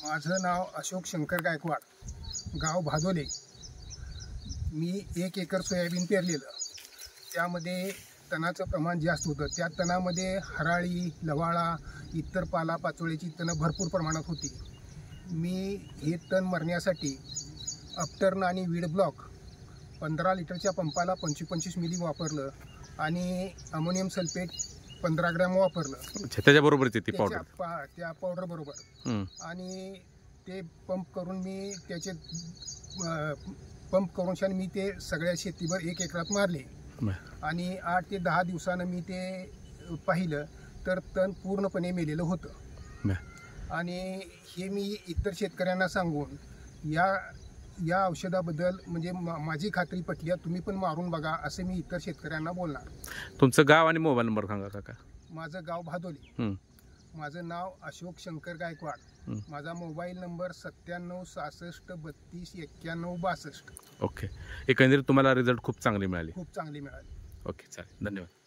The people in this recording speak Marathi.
माझं नाव अशोक शंकर गायकवाड, गाव भादोले. मी 1 एकर सोयाबीन पेरलेलं. त्यामध्ये तणाचं प्रमाण जास्त होतं. त्या तणामध्ये हराळी, लवाळा, इतर पालापाचोळ्याची तणं भरपूर प्रमाणात होती. मी हे तण मरण्यासाठी अपटर्न आणि वीड ब्लॉक 15 लिटरच्या पंपाला 25-25 मिली वापरलं आणि अमोनियम सल्फेट 15 ग्रॅम वापरलं. त्याच्याबरोबरच ती पावडर, त्या पावडर बरोबर. आणि ते पंप करून मी त्याचे पंप करून मी ते सगळ्या शेतीवर 1 एकरात मारले. आणि 8 ते 10 दिवसानं मी ते पाहिलं तर तण पूर्णपणे मेलेलं होतं. आणि हे मी इतर शेतकऱ्यांना सांगून या औषधाबद्दल म्हणजे माझी खात्री पटली, तुम्ही पण मारून बघा असं मी इतर शेतकऱ्यांना बोलणार. तुमचं गाव आणि मोबाईल नंबर सांगा काका. माझं गाव भादोली. माझं नाव अशोक शंकर गायकवाड. माझा मोबाईल नंबर 97 66 32 91 62. ओके. एकंदरीत तुम्हाला रिझल्ट खूप चांगले मिळाले. खूप चांगली मिळाली. ओके, चालेल. धन्यवाद.